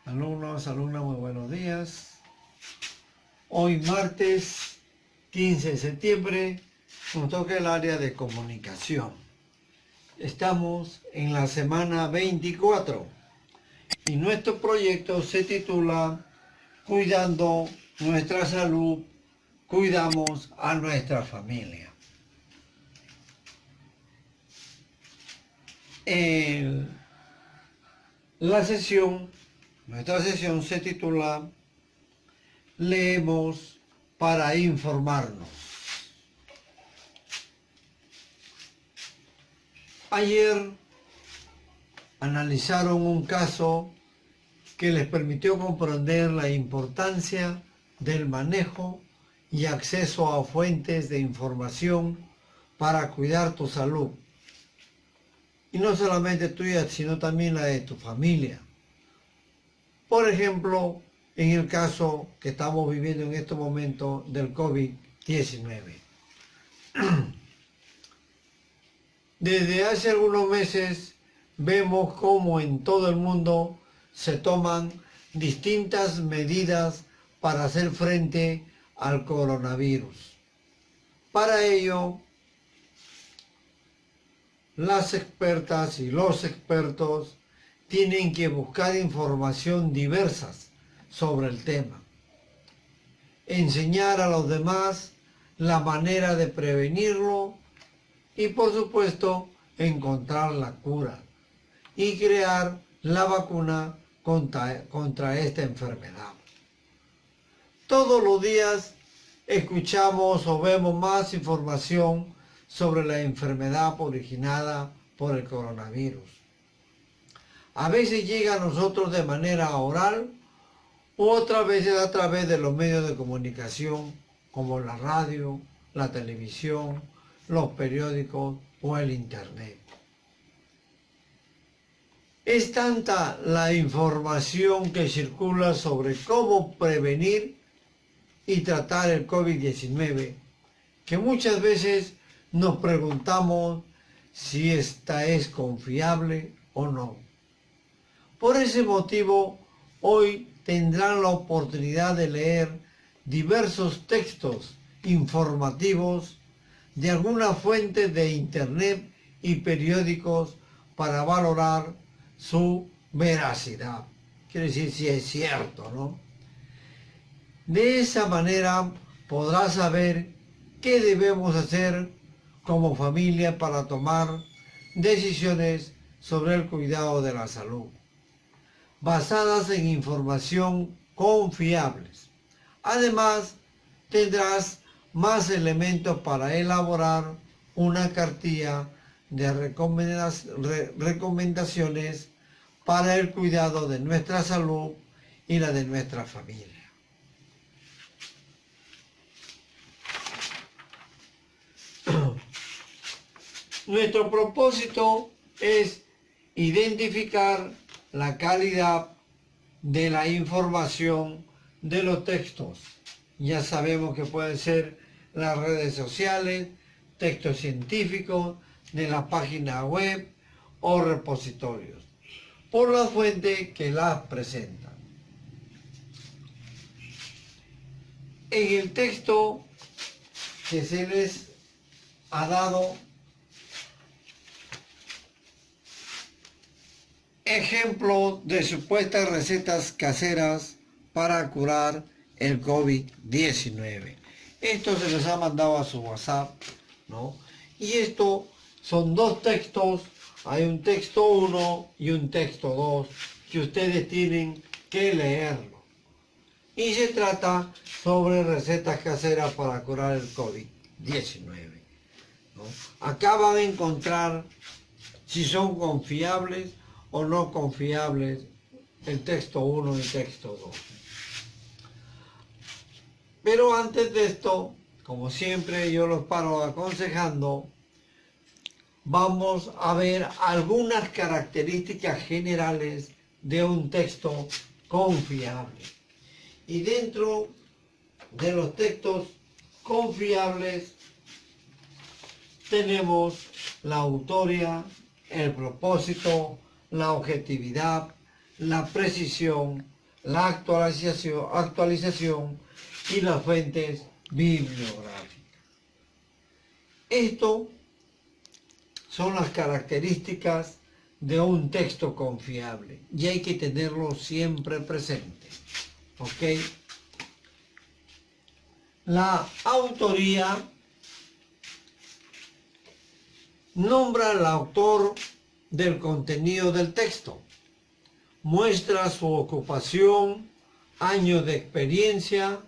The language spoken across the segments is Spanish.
Alumnos, alumnas, muy buenos días. Hoy martes 15 de septiembre nos toca el área de comunicación. Estamos en la semana 24 y nuestro proyecto se titula Cuidando nuestra salud, cuidamos a nuestra familia. Nuestra sesión se titula Leemos para informarnos. Ayer analizaron un caso que les permitió comprender la importancia del manejo y acceso a fuentes de información para cuidar tu salud. Y no solamente tuya, sino también la de tu familia. Por ejemplo, en el caso que estamos viviendo en este momento del COVID-19. Desde hace algunos meses vemos cómo en todo el mundo se toman distintas medidas para hacer frente al coronavirus. Para ello, las expertas y los expertos tienen que buscar información diversas sobre el tema, enseñar a los demás la manera de prevenirlo y, por supuesto, encontrar la cura y crear la vacuna contra esta enfermedad. Todos los días escuchamos o vemos más información sobre la enfermedad originada por el coronavirus. A veces llega a nosotros de manera oral u otras veces a través de los medios de comunicación como la radio, la televisión, los periódicos o el internet. Es tanta la información que circula sobre cómo prevenir y tratar el COVID-19 que muchas veces nos preguntamos si esta es confiable o no. Por ese motivo, hoy tendrán la oportunidad de leer diversos textos informativos de algunas fuentes de internet y periódicos para valorar su veracidad. Quiere decir si es cierto, ¿no? De esa manera podrás saber qué debemos hacer como familia para tomar decisiones sobre el cuidado de la salud, basadas en información confiables. Además, tendrás más elementos para elaborar una cartilla de recomendaciones para el cuidado de nuestra salud y la de nuestra familia. Nuestro propósito es identificar la calidad de la información de los textos. Ya sabemos que pueden ser las redes sociales, textos científicos, de la página web o repositorios, por la fuente que las presentan. En el texto que se les ha dado ejemplo de supuestas recetas caseras para curar el COVID-19. Esto se les ha mandado a su WhatsApp, ¿no? Y esto son dos textos, hay un texto 1 y un texto 2 que ustedes tienen que leerlo. Y se trata sobre recetas caseras para curar el COVID-19, ¿no? Acá van a encontrar si son confiables o no confiables el texto 1 y el texto 2. Pero antes de esto, como siempre yo los paro aconsejando, vamos a ver algunas características generales de un texto confiable. Y dentro de los textos confiables tenemos la autoría, el propósito, la objetividad, la precisión, la actualización y las fuentes bibliográficas. Esto son las características de un texto confiable y hay que tenerlo siempre presente. ¿Ok? La autoría nombra al autor del contenido del texto, muestra su ocupación, años de experiencia,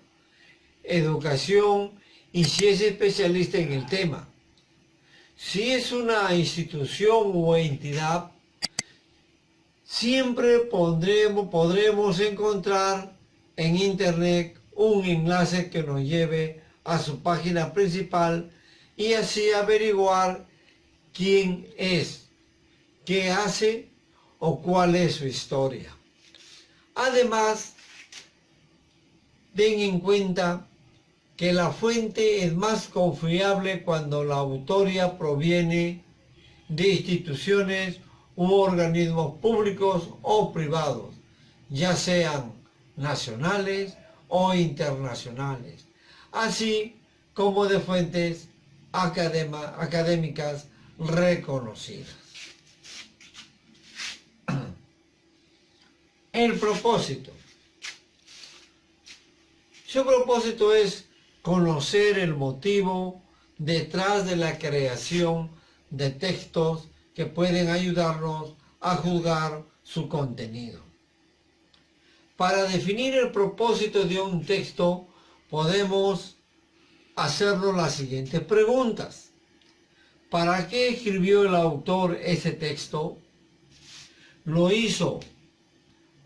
educación y si es especialista en el tema. Si es una institución o entidad, siempre podremos encontrar en internet un enlace que nos lleve a su página principal y así averiguar quién es, qué hace o cuál es su historia. Además, ten en cuenta que la fuente es más confiable cuando la autoría proviene de instituciones u organismos públicos o privados, ya sean nacionales o internacionales, así como de fuentes académicas reconocidas. El propósito. Su propósito es conocer el motivo detrás de la creación de textos que pueden ayudarnos a juzgar su contenido. Para definir el propósito de un texto, podemos hacernos las siguientes preguntas. ¿Para qué escribió el autor ese texto? ¿Lo hizo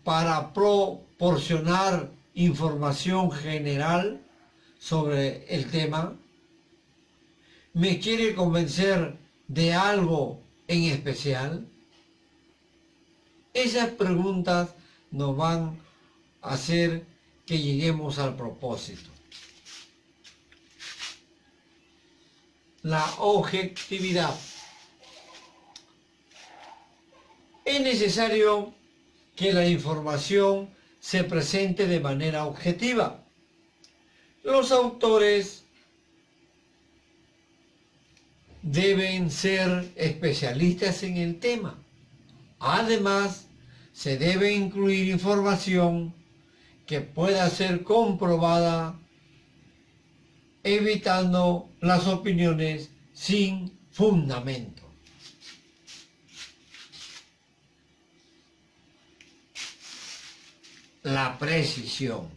para proporcionar información general sobre el tema? ¿Me quiere convencer de algo en especial? Esas preguntas nos van a hacer que lleguemos al propósito. La objetividad. Es necesario que la información se presente de manera objetiva. Los autores deben ser especialistas en el tema. Además, se debe incluir información que pueda ser comprobada, evitando las opiniones sin fundamento. La precisión.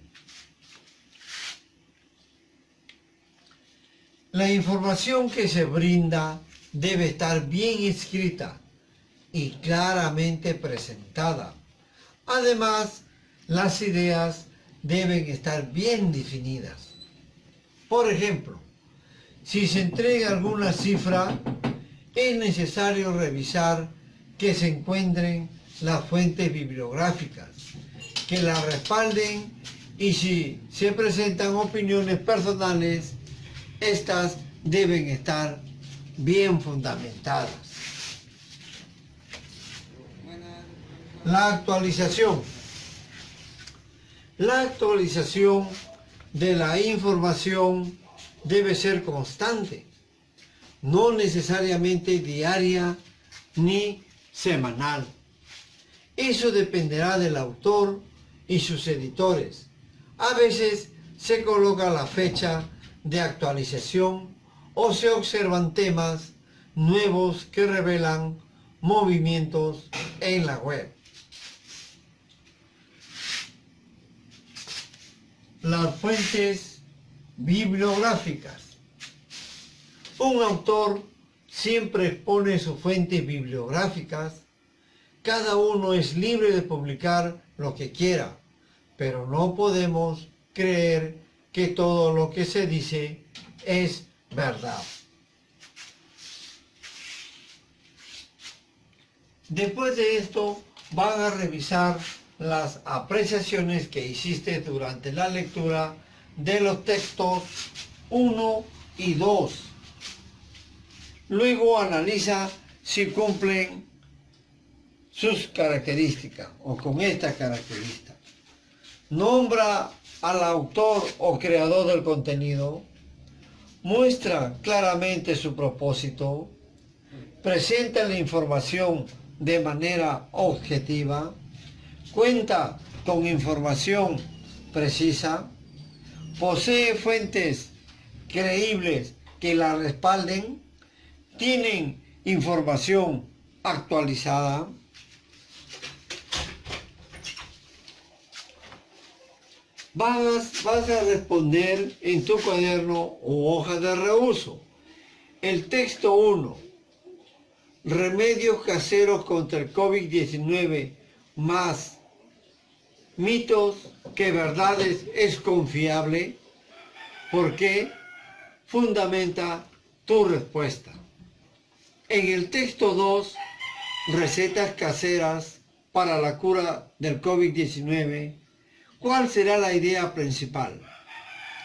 La información que se brinda debe estar bien escrita y claramente presentada. Además, las ideas deben estar bien definidas. Por ejemplo, si se entrega alguna cifra, es necesario revisar que se encuentren las fuentes bibliográficas, que la respalden y si se presentan opiniones personales, estas deben estar bien fundamentadas. La actualización. La actualización de la información debe ser constante, no necesariamente diaria ni semanal. Eso dependerá del autor y sus editores. A veces se coloca la fecha de actualización o se observan temas nuevos que revelan movimientos en la web. Las fuentes bibliográficas. Un autor siempre expone sus fuentes bibliográficas. Cada uno es libre de publicar lo que quiera, pero no podemos creer que todo lo que se dice es verdad. Después de esto, van a revisar las apreciaciones que hiciste durante la lectura de los textos 1 y 2. Luego analiza si cumplen sus características o con estas características. nombra al autor o creador del contenido, muestra claramente su propósito, presenta la información de manera objetiva, cuenta con información precisa, posee fuentes creíbles que la respalden, tienen información actualizada. Vas a responder en tu cuaderno u hoja de reuso. El texto 1. Remedios caseros contra el COVID-19 más mitos que verdades es confiable. ¿Por qué? Fundamenta tu respuesta. En el texto 2, recetas caseras para la cura del COVID-19, ¿cuál será la idea principal?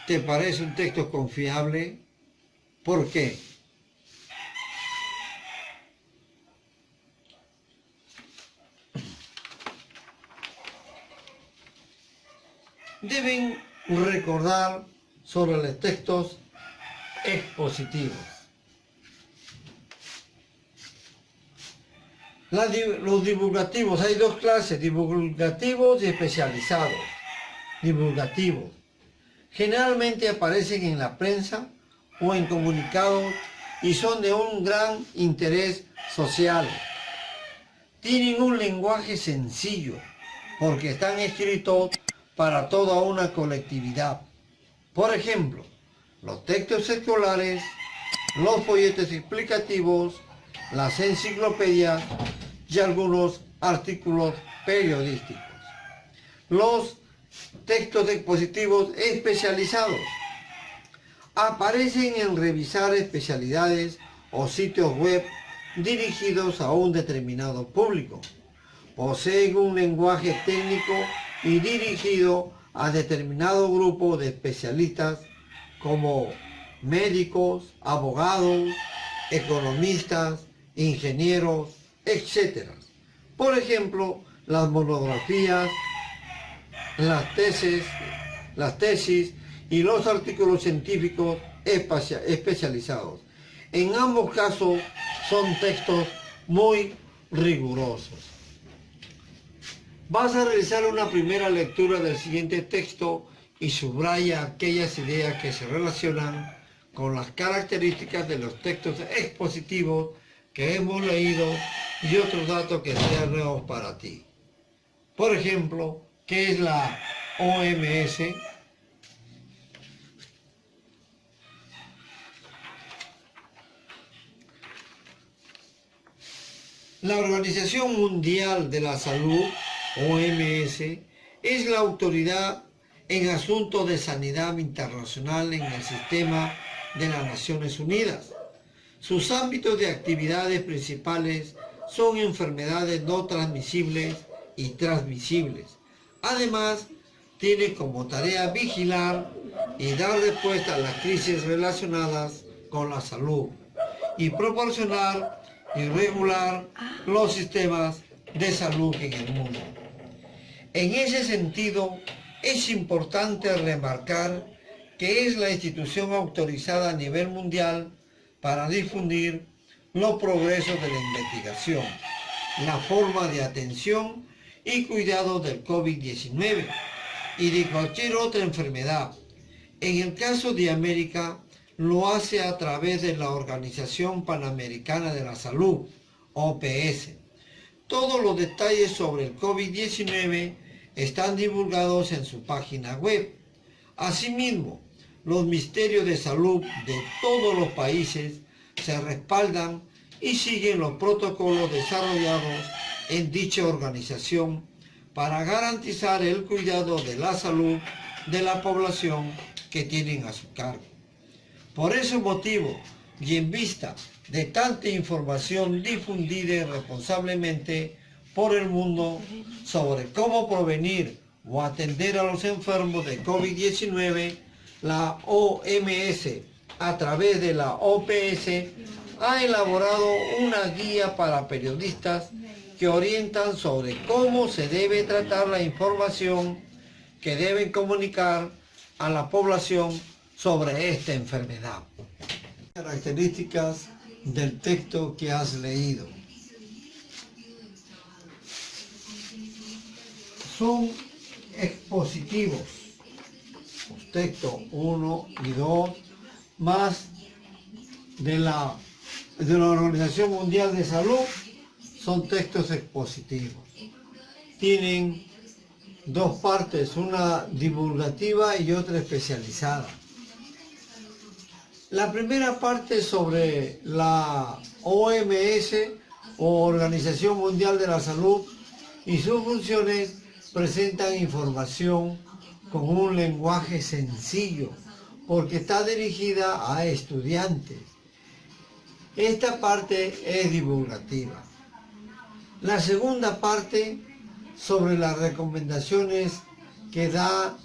¿Te parece un texto confiable? ¿Por qué? Deben recordar sobre los textos expositivos. Los divulgativos, hay dos clases, divulgativos y especializados. Divulgativos generalmente aparecen en la prensa o en comunicados y son de un gran interés social. Tienen un lenguaje sencillo porque están escritos para toda una colectividad. Por ejemplo, los textos escolares, los folletos explicativos, las enciclopedias y algunos artículos periodísticos. Los textos expositivos especializados aparecen en revisar especialidades o sitios web dirigidos a un determinado público. Poseen un lenguaje técnico y dirigido a determinado grupo de especialistas como médicos, abogados, economistas, ingenieros, etc. Por ejemplo, las monografías, las tesis y los artículos científicos especializados. En ambos casos son textos muy rigurosos. Vas a realizar una primera lectura del siguiente texto y subraya aquellas ideas que se relacionan con las características de los textos expositivos que hemos leído y otros datos que sean nuevos para ti. Por ejemplo, ¿qué es la OMS? La Organización Mundial de la Salud, OMS, es la autoridad en asuntos de sanidad internacional en el sistema de las Naciones Unidas. Sus ámbitos de actividades principales son enfermedades no transmisibles y transmisibles. Además, tiene como tarea vigilar y dar respuesta a las crisis relacionadas con la salud y proporcionar y regular los sistemas de salud en el mundo. En ese sentido, es importante remarcar que es la institución autorizada a nivel mundial para difundir los progresos de la investigación, la forma de atención y cuidado del COVID-19 y de cualquier otra enfermedad. En el caso de América, lo hace a través de la Organización Panamericana de la Salud, OPS. Todos los detalles sobre el COVID-19 están divulgados en su página web. Asimismo, los ministerios de salud de todos los países se respaldan y siguen los protocolos desarrollados en dicha organización para garantizar el cuidado de la salud de la población que tienen a su cargo. Por ese motivo, y en vista de tanta información difundida irresponsablemente por el mundo sobre cómo prevenir o atender a los enfermos de COVID-19, la OMS, a través de la OPS, ha elaborado una guía para periodistas que orientan sobre cómo se debe tratar la información que deben comunicar a la población sobre esta enfermedad. Características del texto que has leído. Son expositivos, los textos 1 y 2, más de la Organización Mundial de Salud, son textos expositivos. Tienen dos partes, una divulgativa y otra especializada. La primera parte sobre la OMS o Organización Mundial de la Salud y sus funciones presentan información con un lenguaje sencillo porque está dirigida a estudiantes. Esta parte es divulgativa. La segunda parte sobre las recomendaciones que da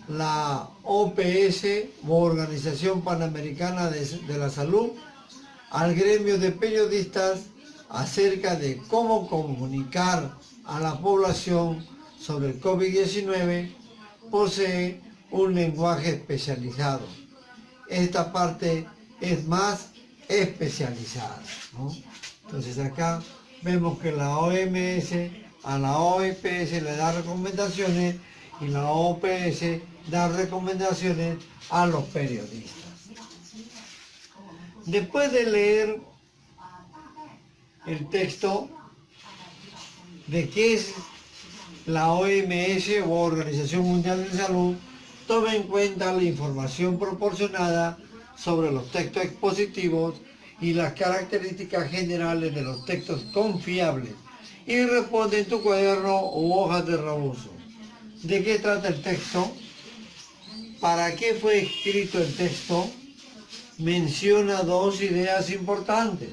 la OPS o Organización Panamericana de la Salud al gremio de periodistas acerca de cómo comunicar a la población sobre el COVID-19, posee un lenguaje especializado. Esta parte es más especializada, ¿no? Entonces acá vemos que la OMS a la OPS le da recomendaciones y la OPS da recomendaciones a los periodistas. Después de leer el texto de qué es la OMS o Organización Mundial de Salud, tome en cuenta la información proporcionada sobre los textos expositivos y las características generales de los textos confiables y responde en tu cuaderno u hojas de rebozo. ¿De qué trata el texto? ¿Para qué fue escrito el texto? Menciona dos ideas importantes.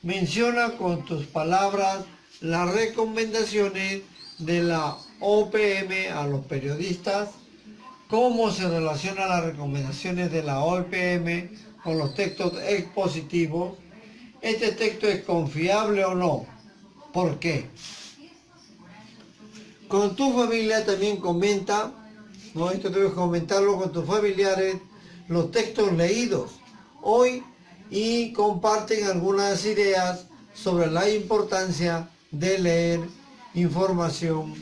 Menciona con tus palabras las recomendaciones de la OPM a los periodistas, cómo se relacionan las recomendaciones de la OPM con los textos expositivos. ¿Este texto es confiable o no? ¿Por qué? Con tu familia también comenta, ¿no? Esto debes comentarlo con tus familiares, los textos leídos hoy y comparten algunas ideas sobre la importancia de leer información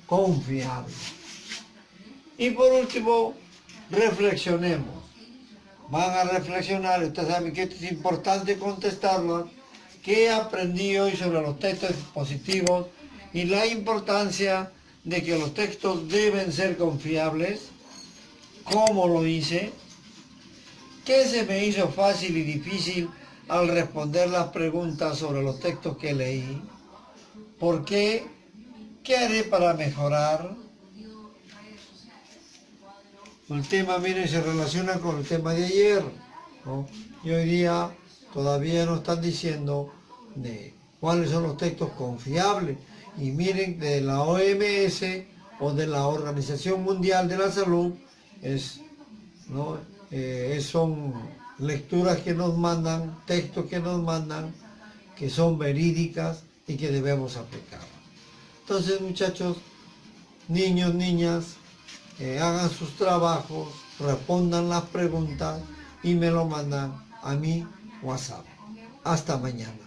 confiable. Y por último, reflexionemos. Van a reflexionar, ustedes saben que esto es importante contestarlo. ¿Qué aprendí hoy sobre los textos expositivos y la importancia de que los textos deben ser confiables? ¿Cómo lo hice? ¿Qué se me hizo fácil y difícil al responder las preguntas sobre los textos que leí? ¿Por qué? ¿Qué haré para mejorar? El tema, miren, se relaciona con el tema de ayer, ¿no? Y hoy día todavía nos están diciendo de cuáles son los textos confiables. Y miren, de la OMS o de la Organización Mundial de la Salud, ¿no? Son lecturas que nos mandan, textos que nos mandan, que son verídicas y que debemos aplicar. Entonces, muchachos, niños, niñas, hagan sus trabajos, respondan las preguntas y me lo mandan a mi WhatsApp. Hasta mañana.